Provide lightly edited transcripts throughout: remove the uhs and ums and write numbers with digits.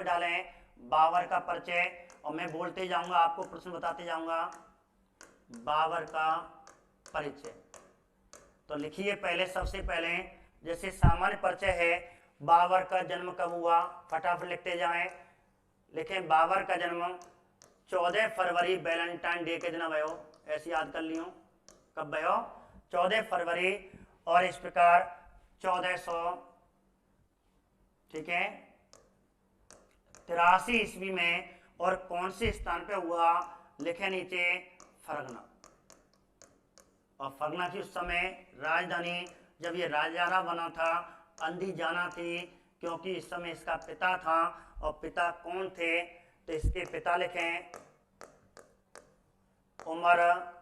पे डालें बाबर का परिचय, और मैं बोलते जाऊंगा, आपको प्रश्न बताते जाऊंगा। बाबर का परिचय, तो लिखिए पहले, सबसे पहले जैसे सामान्य परिचय है, बाबर का जन्म कब हुआ, फटाफट लिखते जाएं। लिखें बाबर का जन्म 14 फरवरी वैलेंटाइन डे के दिन भयो, ऐसे याद कर लियो कब भयो, 14 फरवरी, और इस प्रकार 1400, ठीक है, 83 ईस्वी में, और कौन से स्थान पे हुआ, लिखे नीचे फरगना। और फरगना की उस समय राजधानी, जब ये राजधानी बना था, अंदीजाना थी, क्योंकि इस समय इसका पिता था, और पिता कौन थे, तो इसके पिता लिखें उमर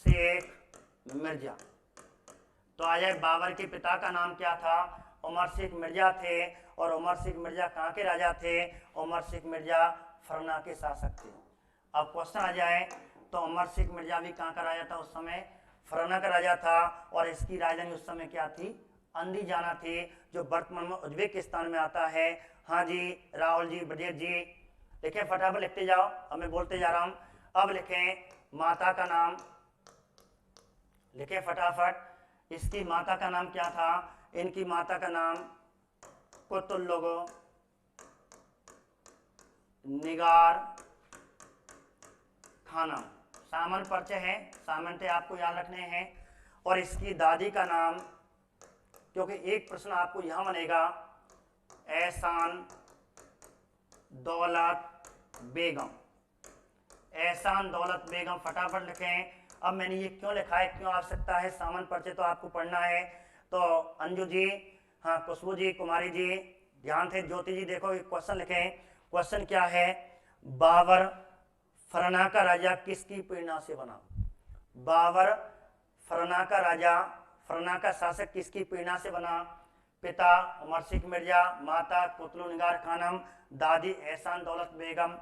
शेख मिर्जा। तो आ जाए बाबर के पिता का नाम क्या था, उमर शेख मिर्जा थे, और उमर शेख मिर्जा कहाँ के राजा थे, उमर शेख मिर्जा फरगना के शासक थे। अब क्वेश्चन आ जाए, तो उमर शेख मिर्जा भी कहाँ का राजा था उस समय, फरगना का राजा था, और इसकी राजधानी उस समय क्या थी, अंदीजाना थी, जो वर्तमान में उज्बेकिस्तान में आता है। हाँ जी राहुल जी, ब्रजेश जी, लिखें फटाफट लिखते जाओ, अब मैं बोलते जा रहा हूं। अब लिखें माता का नाम, लिखें फटाफट, इसकी माता का नाम क्या था, इनकी माता का नाम कुतुल्लुग निगार खानम। सामान्य परिचय है, सामान्यतः आपको याद रखने हैं। और इसकी दादी का नाम, क्योंकि एक प्रश्न आपको यहां बनेगा, एहसान दौलत बेगम, एहसान दौलत बेगम, फटाफट लिखें। अब मैंने ये क्यों लिखा है, क्यों आवश्यकता है, सामान्य परिचय तो आपको पढ़ना है। तो अंजू जी, हाँ खुशबू जी, कुमारी जी ध्यान थे, ज्योति जी देखो एक क्वेश्चन लिखें। क्वेश्चन क्या है, बाबर फरगना का राजा किसकी प्रेरणा से बना, बाबर फरगना का राजा, फरगना का शासक किसकी प्रेरणा से बना, पिता उमर शेख मिर्जा, माता कुतुल्लुग निगार खानम, दादी एहसान दौलत बेगम।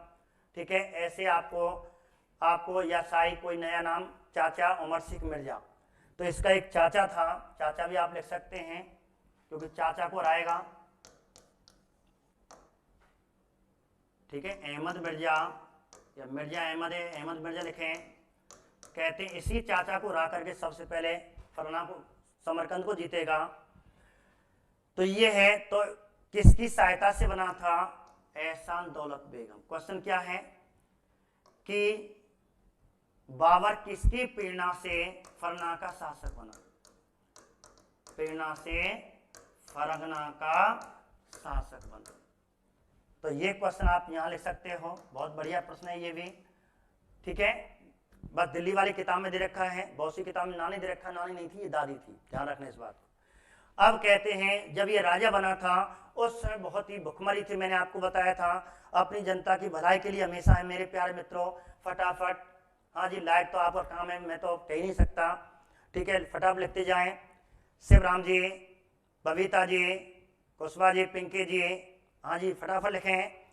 ठीक है, ऐसे आपको या शाही कोई नया नाम, चाचा उमर शेख मिर्जा, तो इसका एक चाचा था, चाचा भी आप लिख सकते हैं क्योंकि चाचा को आएगा। ठीक है, अहमद मिर्जा या मिर्जा अहमद है, अहमद मिर्जा लिखें। कहते हैं इसी चाचा को रा करके सबसे पहले फरगना को, समरकंद को जीतेगा। तो ये है, तो किसकी सहायता से बना था, एहसान दौलत बेगम। क्वेश्चन क्या है कि बाबर किसकी प्रेरणा से फरगना का शासक बना, प्रेरणा से फरगना का शासक बना। तो ये क्वेश्चन आप यहां लिख सकते हो, बहुत बढ़िया प्रश्न है ये भी। ठीक है, बस दिल्ली वाली किताब में दे रखा है, बहुत सी किताब में नानी दे रखा, नानी नहीं थी, ये दादी थी, ध्यान रखना इस बात को। अब कहते हैं जब ये राजा बना था उस समय बहुत ही भुखमरी थी, मैंने आपको बताया था, अपनी जनता की भलाई के लिए हमेशा है मेरे प्यारे मित्रों। फटाफट, हाँ जी लाइक तो आपका काम है, मैं तो कह ही नहीं सकता। ठीक है, फटाफट लिखते जाएं। शिवराम जी, बबीता जी, कुशवा जी, पिंकी जी, हाँ जी फटाफट लिखें।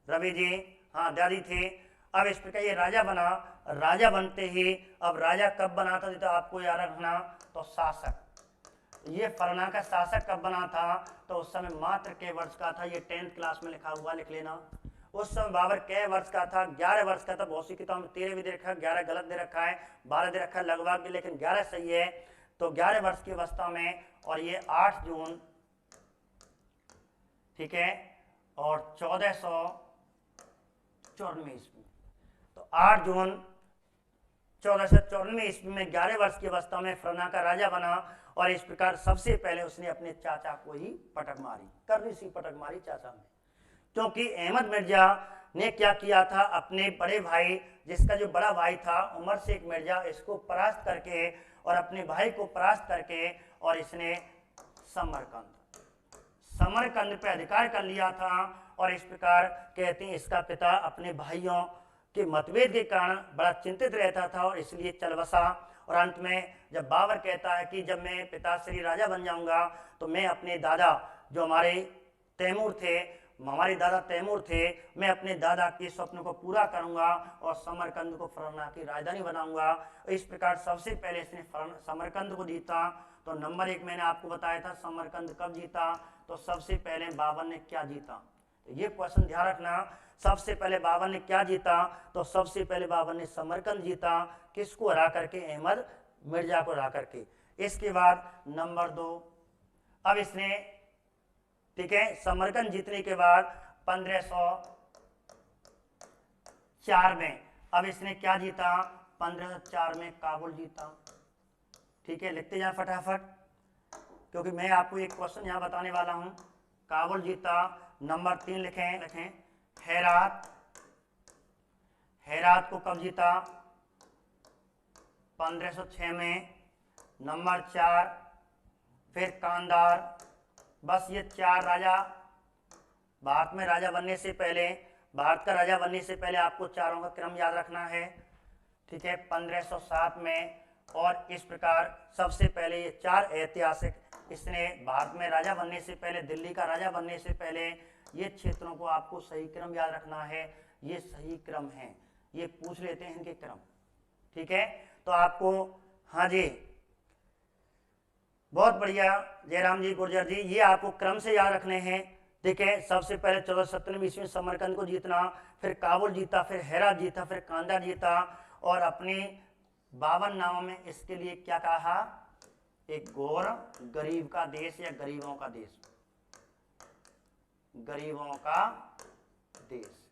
रवि जी, हाँ दादी थे। अब इस प्रकार ये राजा बना, राजा बनते ही, अब राजा कब बना था तो आपको याद रखना, तो शासक, ये फरगना का शासक कब बना था, तो उस समय मात्र के वर्ष का था, ये 10th क्लास में लिखा हुआ, लिख लेना। उस समय बाबर कै वर्ष का था, 11 वर्ष का था। बहुत सी किताब में 13 भी दे रखा है, 11 गलत दे रखा है, 12 दे रखा है लगभग, लेकिन 11 सही है। तो 11 वर्ष की अवस्था में, और ये 8 जून, ठीक है, और 1494 ईस्वी, तो 8 जून 1494 ईस्वी में 11 वर्ष की अवस्था में फरगना का राजा बना। और इस प्रकार सबसे पहले उसने अपने चाचा को ही पटक मारी, करनी सी पटक मारी चाचा में, क्योंकि अहमद मिर्जा ने क्या किया था, अपने बड़े भाई, जिसका जो बड़ा भाई था उमर शेख मिर्जा, इसको परास्त करके, और अपने भाई को परास्त करके, और इसने समरकंद पे अधिकार कर लिया था। और इस प्रकार कहते हैं इसका पिता अपने भाइयों के मतभेद के कारण बड़ा चिंतित रहता था, और इसलिए चल बसा। और अंत में जब बाबर कहता है कि जब मैं पिताश्री राजा बन जाऊंगा तो मैं अपने दादा, जो हमारे तैमूर थे, हमारे दादा तैमूर थे, मैं अपने दादा के स्वप्न को पूरा करूंगा और समरकंद को फरगना की राजधानी बनाऊंगा। इस प्रकार सबसे पहले इसने समरकंद को जीता। तो नंबर 1 मैंने आपको बताया था समरकंद कब जीता, तो सबसे पहले बाबर ने क्या जीता? तो ये क्वेश्चन ध्यान रखना, सबसे पहले बाबर ने क्या जीता? तो सबसे पहले बाबर ने समरकंद जीता। किसको हरा करके? अहमद मिर्जा को हरा करके। इसके बाद नंबर 2, अब इसने, ठीक है, समरकंद जीतने के बाद 1504 में अब इसने क्या जीता? 1504 में काबुल जीता। ठीक है, लिखते जाए फटाफट, क्योंकि मैं आपको एक क्वेश्चन यहां बताने वाला हूं। काबुल जीता। नंबर 3 लिखें हेरात। हेरात को कब जीता? 1506 में। नंबर 4 फिर कांधार। बस ये 4 राजा, भारत में राजा बनने से पहले, भारत का राजा बनने से पहले आपको चारों का क्रम याद रखना है। ठीक है, 1507 में। और इस प्रकार सबसे पहले ये 4 ऐतिहासिक, इसने भारत में राजा बनने से पहले, दिल्ली का राजा बनने से पहले ये क्षेत्रों को आपको सही क्रम याद रखना है। ये सही क्रम है, ये पूछ लेते हैं इनके क्रम। ठीक है, तो आपको, हाँ जी, बहुत बढ़िया जयराम जी, गुर्जर जी, ये आपको क्रम से याद रखने हैं। ठीक है, सबसे पहले 1497 ईस्वी में समरकंद को जीतना, फिर काबुल जीता, फिर हेरात जीता, फिर कांधार जीता। और अपने 52 नामों में इसके लिए क्या कहा? एक घोर गरीब का देश या गरीबों का देश, गरीबों का देश।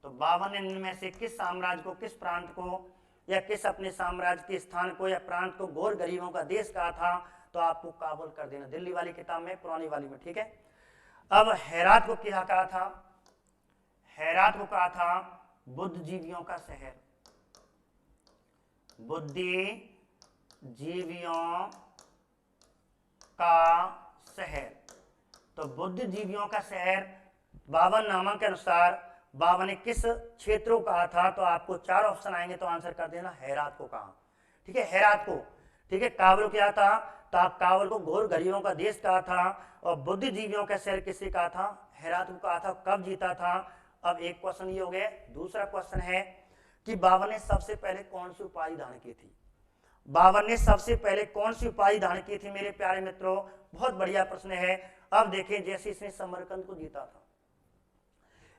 तो 52 में से किस साम्राज्य को, किस प्रांत को, या किस अपने साम्राज्य के स्थान को या प्रांत को घोर गरीबों का देश कहा था? तो आपको काबुल कर देना, दिल्ली वाली किताब में, पुरानी वाली में। ठीक है, अब हेरात को क्या कहा था? हेरात को कहा था बुद्धिजीवियों का शहर, बुद्धिजीवियों का शहर। तो बुद्धिजीवियों का शहर 52 नामा के अनुसार बाबा ने किस क्षेत्रों को कहा था? तो आपको 4 ऑप्शन आएंगे, तो आंसर कर देना हेरात को कहा। ठीक है, हेरात को। ठीक है, काबुल क्या था? तो आप काबुल को घोर गरीबों का देश कहा था। और बुद्धिजीवियों का शहर किसे कहा था? हेरात को कहा था। कब जीता था? अब एक क्वेश्चन ये हो गया। दूसरा क्वेश्चन है कि बाबर ने सबसे पहले कौन सी उपाधि धारण की थी? बाबर ने सबसे पहले कौन सी उपाधि धारण की थी मेरे प्यारे मित्रों? बहुत बढ़िया प्रश्न है। अब देखें, जैसे इसने समरकंद को जीता था,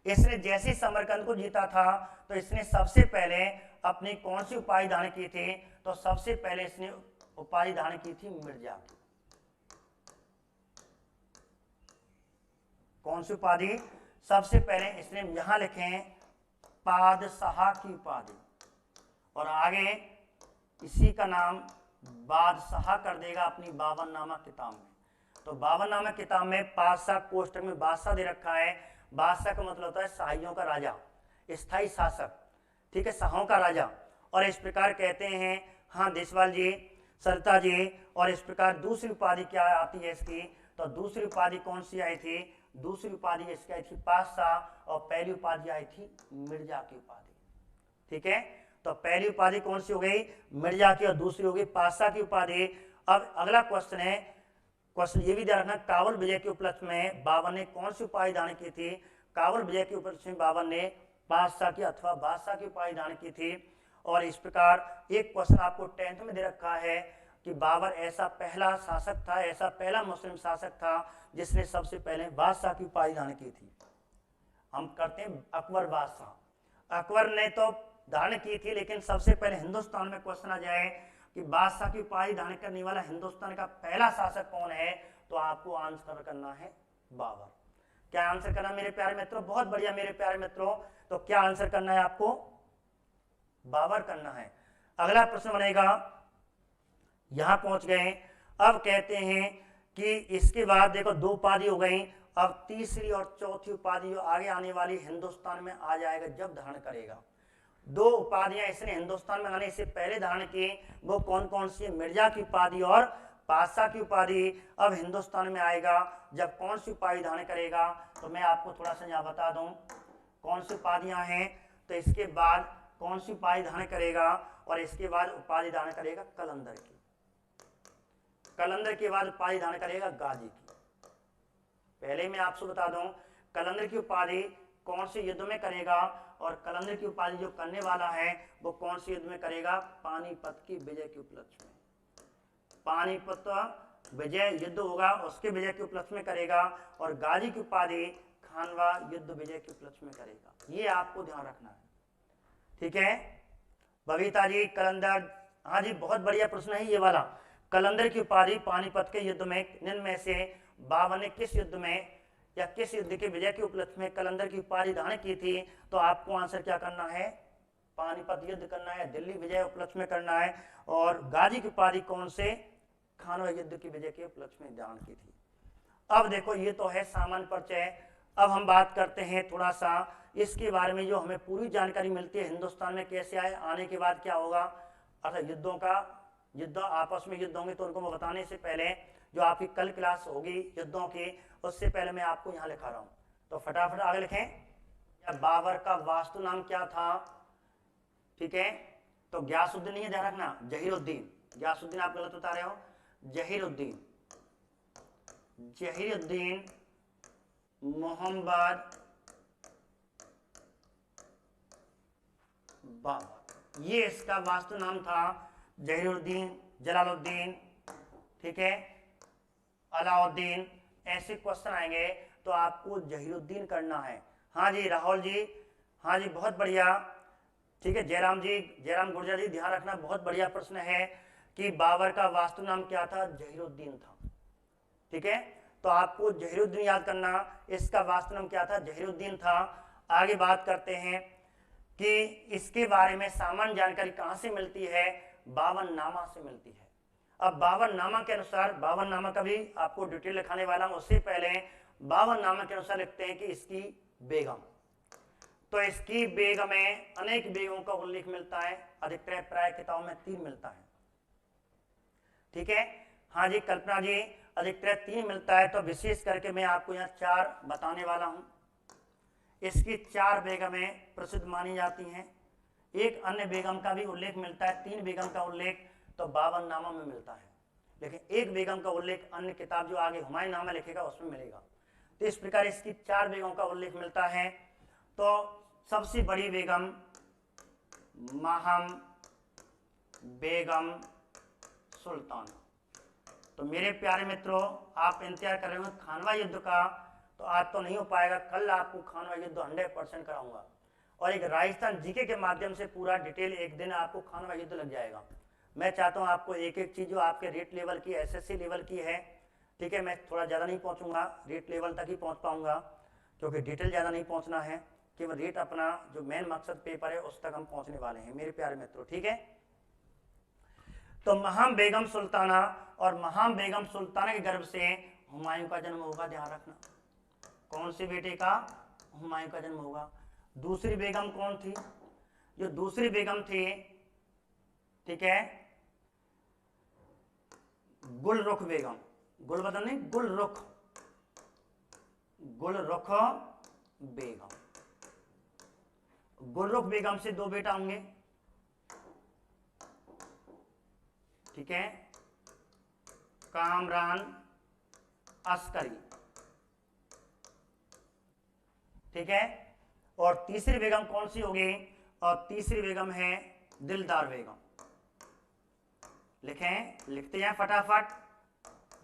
इसने जैसे समरकंद को जीता था, तो इसने सबसे पहले अपनी कौन सी उपाधि धारण की थी? तो सबसे पहले इसने उपाधि धारण की थी मिर्जा की। कौन सी उपाधि? सबसे पहले इसने, यहां लिखें, बादशाह की उपाधि, और आगे इसी का नाम बादशाह कर देगा अपनी 52 नामा किताब में। तो 52 नामा किताब में बादशाह कोष्टक में बादशाह दे रखा है। बादशाह का मतलब होता है शाहियों का राजा, स्थायी शासक। ठीक है, शाहों का राजा। और इस प्रकार कहते हैं, हाँ देशवाल जी, सरिता जी, और इस प्रकार दूसरी उपाधि क्या आती है इसकी? तो दूसरी उपाधि कौन सी आई थी? दूसरी उपाधि इसकी आई थी बादशाह, और पहली उपाधि आई थी मिर्जा की उपाधि। ठीक है, तो पहली उपाधि कौन सी हो गई? मिर्जा की, और दूसरी हो गई बादशाह की उपाधि। अब अगला क्वेश्चन है, क्वेश्चन ये भी ध्यान रखना, काबुल विजय के उपलक्ष्य में बाबर ने कौन सी उपाधि धारण की थी? काबुल विजय के उपलक्ष्य में बाबर ने बादशाह की अथवा बादशाह की उपाधि धारण की थी। और इस प्रकार एक क्वेश्चन आपको 10th में दे रखा है कि बाबर ऐसा पहला शासक था, ऐसा पहला मुस्लिम शासक था जिसने सबसे पहले बादशाह की उपाधि धारण की थी। हम करते हैं अकबर बादशाह। अकबर ने तो धारण की थी, लेकिन सबसे पहले हिंदुस्तान में क्वेश्चन आ जाए कि बादशाह की उपाधि धारण करने वाला हिंदुस्तान का पहला शासक कौन है? तो आपको आंसर करना है बाबर। क्या आंसर करना मेरे प्यारे मित्रों? बहुत बढ़िया मेरे प्यारे मित्रों। तो क्या आंसर करना है आपको? बाबर करना है। अगला प्रश्न बनेगा, यहां पहुंच गए। अब कहते हैं कि इसके बाद देखो 2 उपाधि हो गई। अब तीसरी और चौथी उपाधि जो आगे आने वाली हिंदुस्तान में आ जाएगा जब धारण करेगा। 2 उपाधियां इसने हिंदुस्तान में आने से पहले धारण की, वो कौन कौन सी? मिर्जा की उपाधि और बादशाह की उपाधि। अब हिंदुस्तान में आएगा जब कौन सी उपाधि धारण करेगा? तो मैं आपको थोड़ा सा यहाँ बता दूं कौन सी उपाधियां हैं। तो इसके बाद कौन सी उपाधि धारण करेगा? और इसके बाद उपाधि धारण करेगा कलंदर की। कलंदर के बाद उपाधि धारण करेगा गाजी की। पहले मैं आपसे बता दूं, कलंदर की उपाधि कौन से युद्ध में करेगा? और कलंदर की उपाधि जो करने वाला है वो कौन से युद्ध में करेगा? पानीपत की विजय के उपलक्ष्य में। पानीपत विजय युद्ध होगा उसके विजय के उपलक्ष्य में करेगा, और गाजी की उपाधि खानवा युद्ध विजय के उपलक्ष्य में करेगा। ये आपको ध्यान रखना है, ठीक है। बबीता जी, कलंदर, हाँ जी बहुत बढ़िया प्रश्न है ये वाला। कलंदर की उपाधि पानीपत के युद्ध में निम्न में से बाबर ने किस युद्ध में या किस युद्ध के विजय के उपलक्ष्य में कलंदर की उपाधि धारण की थी? तो आपको आंसर क्या करना है, पानीपत युद्ध करना है, दिल्ली विजय उपलक्ष्य में करना है। और गाजी की उपाधि कौन से, खानवा युद्ध की विजय के उपलक्ष्य में धारण की थी। अब देखो ये तो है सामान्य परिचय। अब हम बात करते हैं थोड़ा सा इसके बारे में, जो हमें पूरी जानकारी मिलती है हिंदुस्तान में कैसे आए, आने के बाद क्या होगा, अर्थात युद्धों का, युद्ध आपस में युद्ध होंगे तो उनको मैं बताने से पहले जो आपकी कल क्लास होगी युद्धों की, उससे पहले मैं आपको यहाँ लिखा रहा हूँ, तो फटाफट आगे लिखें। बाबर का वास्तु नाम क्या था, ठीक है, तो ग्यासुद्दीन, ये ध्यान रखना, जहीरुद्दीन, ग्यासुद्दीन आप गलत बता रहे हो, जहीरुद्दीन, जहीरुद्दीन मोहम्मद बाबर, ये इसका वास्तु नाम था। जहीरुद्दीन, जलालुद्दीन, ठीक है, अलाउद्दीन, ऐसे क्वेश्चन आएंगे तो आपको जहीरुद्दीन करना है। हाँ जी राहुल जी, हाँ जी बहुत बढ़िया, ठीक है। जयराम जी, जयराम गुर्जर जी, ध्यान रखना, बहुत बढ़िया प्रश्न है कि बाबर का वास्तु नाम क्या था, जहीरुद्दीन था, ठीक है। तो आपको जहीरुद्दीन याद करना, इसका वास्तु नाम क्या था, जहीरुद्दीन था। आगे बात करते हैं कि इसके बारे में सामान्य जानकारी कहां से मिलती है, बाबरनामा से मिलती है। अब बाबरनामा के अनुसार, बाबरनामा का भी आपको डिटेल लिखाने वाला हूं, उससे पहले बाबरनामा के अनुसार लिखते हैं कि इसकी बेगम, तो इसकी बेगम में अनेक बेगमों का उल्लेख मिलता है, अधिकतर प्राय किताबों में 3 मिलता है, ठीक है। हाँ जी कल्पना जी, अधिकतर 3 मिलता है, तो विशेष करके मैं आपको यहाँ 4 बताने वाला हूं। इसकी 4 बेगमें प्रसिद्ध मानी जाती हैं। एक अन्य बेगम का भी उल्लेख मिलता है, 3 बेगम का उल्लेख तो बाबरनामा में मिलता है, लेकिन एक बेगम का उल्लेख अन्य किताब जो आगे हुमायूंनामा लिखेगा उसमें मिलेगा। तो इस प्रकार इसकी 4 बेगम का उल्लेख मिलता है। तो सबसे बड़ी बेगम माहम बेगम सुल्तान। तो मेरे प्यारे मित्रों, आप इंतजार कर रहे हो खानवा युद्ध का, तो आज तो नहीं हो पाएगा, कल आपको खानवा युद्ध 100% कराऊंगा, और एक राजस्थान जीके के माध्यम से पूरा डिटेल एक दिन आपको खानवा युद्ध लग जाएगा। मैं चाहता हूं आपको एक एक चीज जो आपके रेट लेवल की, एसएससी लेवल की है, ठीक है, मैं थोड़ा ज़्यादा नहीं पहुंचूंगा, रेट लेवल तक ही पहुंच पाऊंगा, क्योंकि डिटेल ज़्यादा नहीं पहुंचना है, केवल रेट अपना जो मेन मकसद पेपर है उस तक हम पहुंचने वाले हैं मेरे प्यारे मित्रों, ठीक है। तो महाम बेगम सुल्ताना, और महाम बेगम सुल्ताना के गर्भ से हुमायूं का जन्म होगा, ध्यान रखना, कौन से बेटे का, हुमायूं का जन्म होगा। दूसरी बेगम कौन थी, जो दूसरी बेगम थी, ठीक है, गुलरुख बेगम, गुलबदन नहीं, गुलरुख, गुलरुख बेगम। गुलरुख बेगम से 2 बेटा होंगे, ठीक है, कामरान अस्करी, ठीक है। और तीसरी बेगम कौन सी होगी, और तीसरी बेगम है दिलदार बेगम, लिखें, लिखते हैं फटाफट,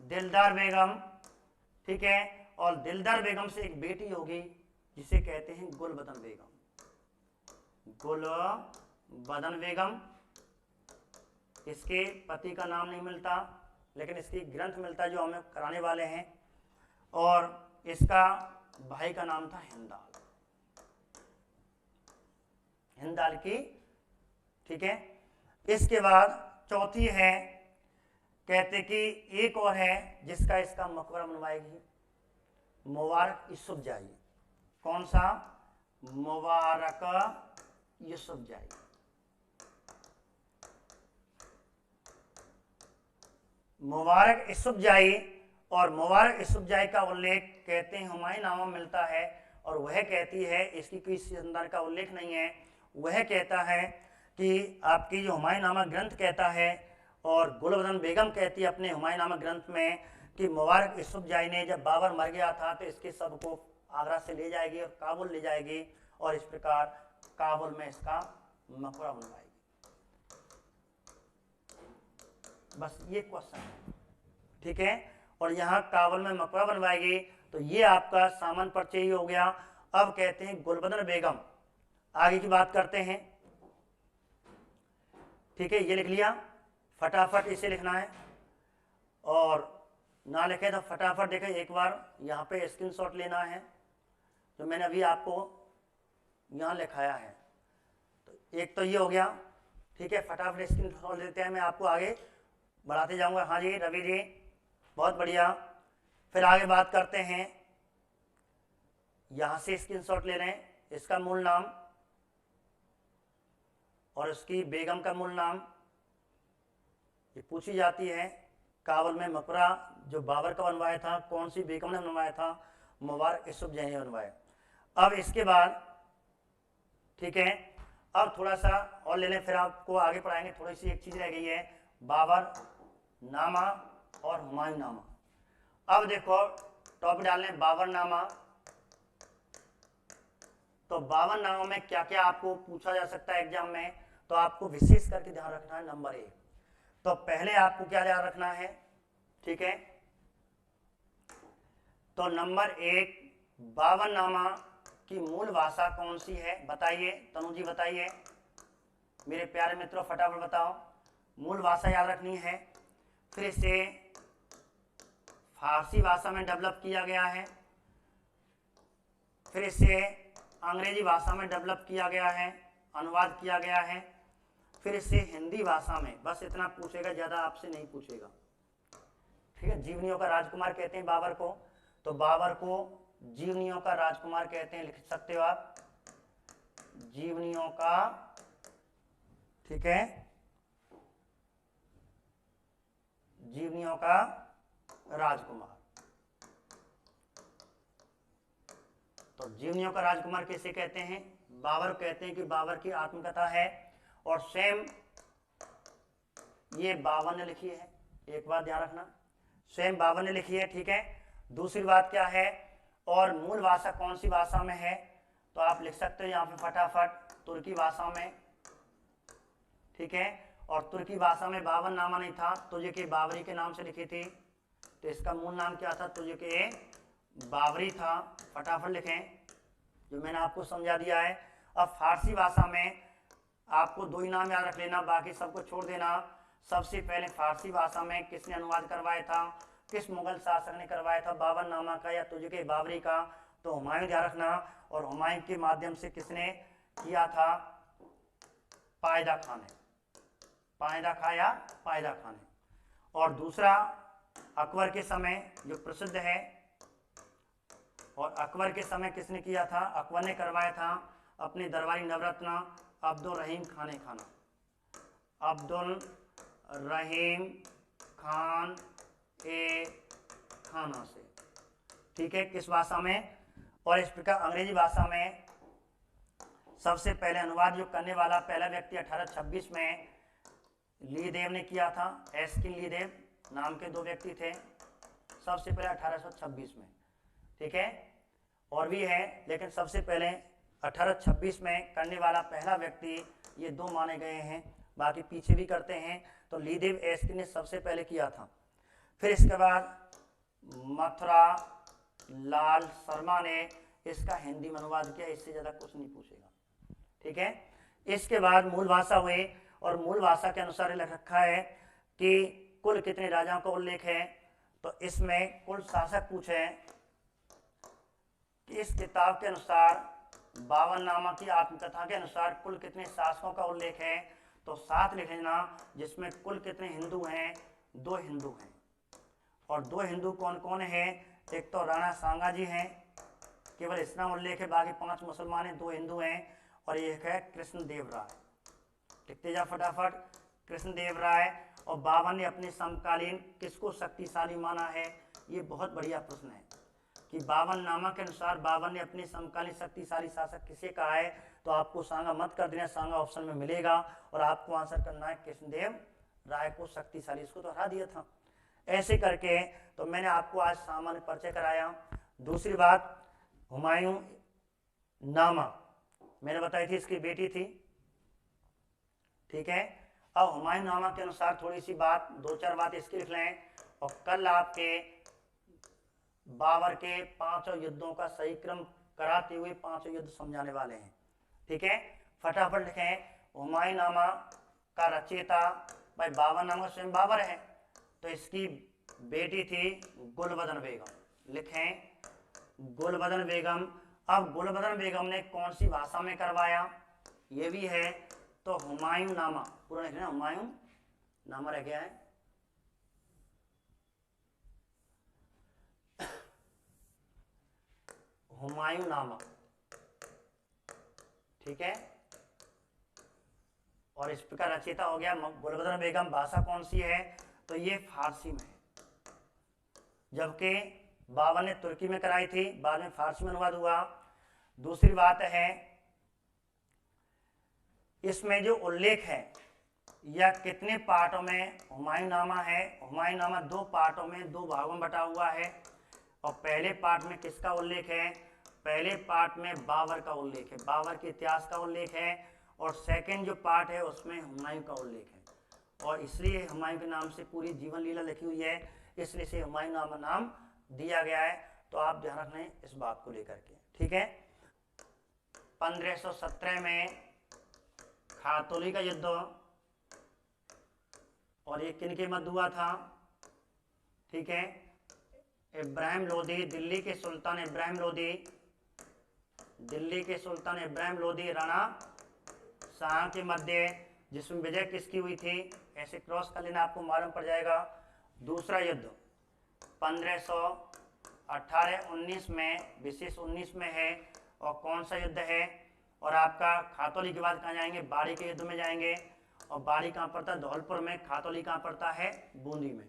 दिलदार बेगम, ठीक है। और दिलदार बेगम से एक बेटी होगी जिसे कहते हैं गुलबदन बेगम, गुलबदन बेगम। इसके पति का नाम नहीं मिलता, लेकिन इसकी ग्रंथ मिलता है जो हमें कराने वाले हैं, और इसका भाई का नाम था हिंदाल, हिंदाल की, ठीक है। इसके बाद चौथी है, कहते कि एक और है जिसका इसका मकबरा बनवाएगी, मुबारक यूसुफजाई। कौन सा, मुबारक यूसुफजाई, मुबारक यूसुफजाई। और मुबारक यूसुफजाई का उल्लेख कहते हैं हुमायूंनामा में मिलता है, और वह कहती है, इसकी किसी संतान का उल्लेख नहीं है, वह कहता है कि आपकी जो हुमायूंनामा ग्रंथ कहता है, और गुलबदन बेगम कहती है अपने हुमायूंनामा ग्रंथ में कि मुबारक यूसुफजाई ने जब बाबर मर गया था तो इसके सब को आगरा से ले जाएगी और काबुल ले जाएगी, और इस प्रकार काबुल में इसका मकबरा बनवाएगी। बस ये क्वेश्चन है, ठीक है, और यहाँ काबुल में मकबरा बनवाएगी। तो ये आपका सामान परिचय ही हो गया। अब कहते हैं गुलबदन बेगम, आगे की बात करते हैं। ठीक है, ये लिख लिया, फटाफट इसे लिखना है, और ना लिखे तो फटाफट देखें एक बार यहाँ पे स्क्रीनशॉट लेना है, जो मैंने अभी आपको यहाँ लिखाया है। तो एक तो ये हो गया, ठीक है, फटाफट स्क्रीनशॉट लेते हैं, मैं आपको आगे बढ़ाते जाऊंगा। हाँ जी रवि जी, बहुत बढ़िया। फिर आगे बात करते हैं, यहाँ से स्क्रीनशॉट ले रहे हैं, इसका मूल नाम और उसकी बेगम का मूल नाम ये पूछी जाती है। काबुल में मकबरा जो बाबर का बनवाया था, कौन सी बेगम ने बनवाया था? मुबारक यूसुफ जैनी ने बनवाया। अब इसके बाद ठीक है, अब थोड़ा सा और ले लें, फिर आपको आगे पढ़ाएंगे। थोड़ी सी एक चीज रह गई है, बाबर नामा और हुमायूं नामा। अब देखो टॉपिक डालने बाबर नामा। तो बाबर नामा में क्या क्या आपको पूछा जा सकता है एग्जाम में, तो आपको विशेष करके ध्यान रखना है। नंबर 1, तो पहले आपको क्या ध्यान रखना है, ठीक है, तो नंबर 1 बाबर नामा की मूल भाषा कौन सी है? बताइए तनु जी, बताइए मेरे प्यारे मित्रों, फटाफट बताओ। मूल भाषा याद रखनी है। फिर इसे फारसी भाषा में डेवलप किया गया है, फिर इसे अंग्रेजी भाषा में डेवलप किया गया है, अनुवाद किया गया है, फिर इसे हिंदी भाषा में, बस इतना पूछेगा, ज्यादा आपसे नहीं पूछेगा। ठीक है, जीवनियों का राजकुमार कहते हैं बाबर को, तो बाबर को जीवनियों का राजकुमार कहते हैं, लिख सकते हो आप, जीवनियों का, ठीक है, जीवनियों का राजकुमार। तो जीवनियों का राजकुमार किसे कहते हैं? बाबर कहते हैं, कि बाबर की आत्मकथा है, और स्वयं ये बाबर ने लिखी है। एक बात ध्यान रखना, स्वयं बाबर ने लिखी है, ठीक है। दूसरी बात क्या है, और मूल भाषा कौन सी भाषा में है? तो आप लिख सकते हो यहाँ पे फटाफट, तुर्की भाषा में, ठीक है। और तुर्की भाषा में बाबर नामा नहीं था, तुझे के बाबरी के नाम से लिखी थी, तो इसका मूल नाम क्या था? तुझे के बाबरी था। फटाफट लिखें, जो मैंने आपको समझा दिया है। अब फारसी भाषा में आपको 2 ही नाम याद रख लेना, बाकी सबको छोड़ देना। सबसे पहले फारसी भाषा में किसने अनुवाद करवाया था, किस मुगल शासक ने करवाया था, बाबर नामा का या तुझे के बाबरी का? तो हुमायूं ध्यान रखना, और हुमायूं के माध्यम से किसने किया था? पायदा खान ने, पायदा खा या पायदा खान ने। और दूसरा अकबर के समय जो प्रसिद्ध है, और अकबर के समय किसने किया था? अकबर ने करवाया था अपने दरबारी नवरत्न अब्दुल रहीम खान खाना, अब्दुल रहीम खान ए खाना से, ठीक है, किस भाषा में? और इस प्रकार अंग्रेजी भाषा में सबसे पहले अनुवाद जो करने वाला पहला व्यक्ति 1826 में लीदेव ने किया था। एस्किन लीदेव नाम के 2 व्यक्ति थे, सबसे पहले 1826 में, ठीक है। और भी है, लेकिन सबसे पहले 1826 में करने वाला पहला व्यक्ति, ये 2 माने गए हैं, बाकी पीछे भी करते हैं। तो लीदेव एस्किन ने सबसे पहले किया था। फिर इसके बाद मथुरा लाल शर्मा ने इसका हिंदी में अनुवाद किया। इससे ज्यादा कुछ नहीं पूछेगा, ठीक है। इसके बाद मूल भाषा हुई, और मूल भाषा के अनुसार लिख रखा है कि कुल कितने राजाओं का उल्लेख है। तो इसमें कुल शासक पूछे कि इस किताब के अनुसार, बाबर नामा की आत्मकथा के अनुसार कुल कितने शासकों का उल्लेख है। तो 7 लिख लेना, जिसमें कुल कितने हिंदू हैं? 2 हिंदू हैं। और 2 हिंदू कौन कौन है? एक तो राणा सांगा जी हैं, केवल इतना उल्लेख है, बाकी 5 मुसलमान हैं, 2 हिंदू हैं। और एक है कृष्णदेव राय, लिखते जा फटाफट, कृष्णदेव राय। और बाबर ने अपने समकालीन किसको शक्तिशाली माना है? ये बहुत बढ़िया प्रश्न है कि बाबर नामा के अनुसार बाबर ने अपने समकालीन शक्तिशाली शासक किसे कहा है? तो आपको सांगा मत कर देना, सांगा ऑप्शन में मिलेगा, और आपको आंसर करना है कृष्णदेव राय को शक्तिशाली, इसको तो हरा दिया था। ऐसे करके तो मैंने आपको आज सामान्य परिचय कराया। दूसरी बात, हुमायूं नामा मैंने बताई थी, इसकी बेटी थी, ठीक है। अब हुमायूं नामा के अनुसार थोड़ी सी बात, 2-4 बात इसकी लिख लें। और कल आपके बाबर के 5 युद्धों का सही क्रम कराते हुए 5 युद्ध समझाने वाले हैं। ठीक है, फटाफट लिखें। हुमायूं नामा का रचयिता भाई बाबर नामा स्वयं बाबर है, तो इसकी बेटी थी गुलबदन बेगम। लिखें गुलबदन बेगम। अब गुलबदन बेगम ने कौन सी भाषा में करवाया ये भी है, तो हुमायूं नामा पूरा लिखना, हुमायूं नामा रह गया है। हुमायूं नामा, ठीक है, और इस प्रकार रचयिता हो गया गुलबदन बेगम। भाषा कौन सी है, तो ये फारसी में है, जबकि बाबर ने तुर्की में कराई थी, बाद में फारसी में अनुवाद हुआ। दूसरी बात है, इसमें जो उल्लेख है या कितने पार्टों में हुमायूं नामा है। हुमायूं नामा 2 पार्टों में 2 भागों में बटा हुआ है, और पहले पार्ट में किसका उल्लेख है, पहले पार्ट में बाबर का उल्लेख है, बाबर के इतिहास का उल्लेख है, और सेकंड जो पार्ट है उसमें हुमायूं का उल्लेख है, और इसलिए हुमायूं के नाम से पूरी जीवन लीला लिखी हुई है, इसलिए इसे हुमायूं नामा नाम दिया गया है। तो आप ध्यान रखना इस बात को लेकर के। ठीक है, 1517 में खातौली का युद्ध, और ये किन के मध्य हुआ था। ठीक है, इब्राहिम लोदी, दिल्ली के सुल्तान इब्राहिम लोदी, दिल्ली के सुल्तान इब्राहिम लोदी राणा शाह के मध्य, जिसमें विजय किसकी हुई थी, ऐसे क्रॉस कर लेना, आपको मालूम पड़ जाएगा। दूसरा युद्ध 1518-19 में, विशेष 19 में है, और कौन सा युद्ध है, और आपका खातौली के बाद कहाँ जाएंगे, बाड़ी के युद्ध में जाएंगे, और बाड़ी कहाँ पड़ता है, धौलपुर में। खातौली कहाँ पड़ता है, बूंदी में।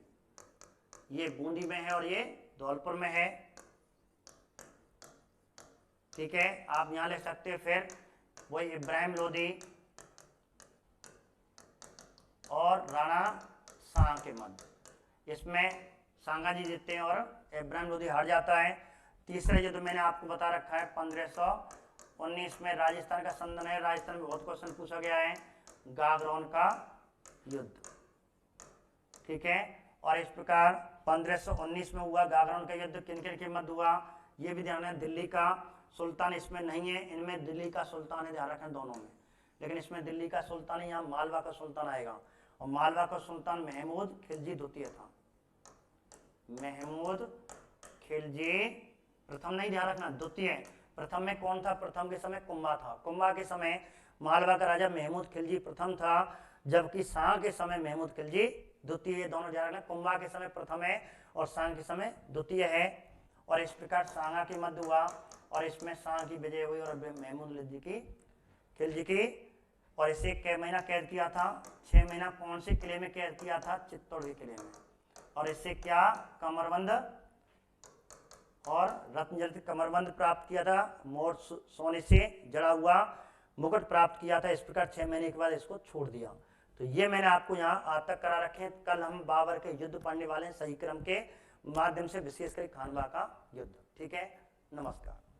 ये बूंदी में है और ये धौलपुर में है। ठीक है, आप यहाँ लिख सकते हैं फिर वही इब्राहिम लोदी और राणा शाह के मध्य, इसमें सांगा जी जीतते हैं और इब्राहिम लोदी हार जाता है। तीसरा युद्ध मैंने आपको बता रखा है 1519 में, राजस्थान का संदन है, राजस्थान में बहुत क्वेश्चन पूछा गया है, गागरौन का युद्ध। ठीक है, और इस प्रकार 1519 में हुआ गागरौन का युद्ध, किन किन के मध्य हुआ ये भी ध्यान है। दिल्ली का सुल्तान इसमें नहीं है, इनमें दिल्ली का सुल्तान है, ध्यान रखें दोनों में, लेकिन इसमें दिल्ली का सुल्तान है, यहाँ मालवा का सुल्तान आएगा, और मालवा का सुल्तान महमूद खिलजी द्वितीय था। महमूद खिलजी प्रथम नहीं, ध्यान रखना द्वितीय। प्रथम में कौन था, प्रथम के समय कुंभा था, कुंभा के समय मालवा का राजा महमूद खिलजी प्रथम था, जबकि शाह के समय महमूद खिलजी द्वितीय। दोनों ध्यान रखना, कुंभा के समय प्रथम है और शाह के समय द्वितीय है, और इस प्रकार सांगा के मध्य हुआ, और इसमें शाह की विजय हुई और महमूद खिलजी की। और इसे कै महीना कैद किया था, 6 महीना। कौन से किले में कैद किया था, चित्तौड़ के किले में। और इससे क्या कमरबंद और रत्नजड़ित कमरबंद प्राप्त किया था, मोर सोने से जड़ा हुआ मुकुट प्राप्त किया था। इस प्रकार 6 महीने के बाद इसको छोड़ दिया। तो ये मैंने आपको यहाँ आज तक करा रखे। कल हम बाबर के युद्ध पढ़ने वाले हैं सही क्रम के माध्यम से, विशेषकर खानवा का युद्ध। ठीक है, नमस्कार।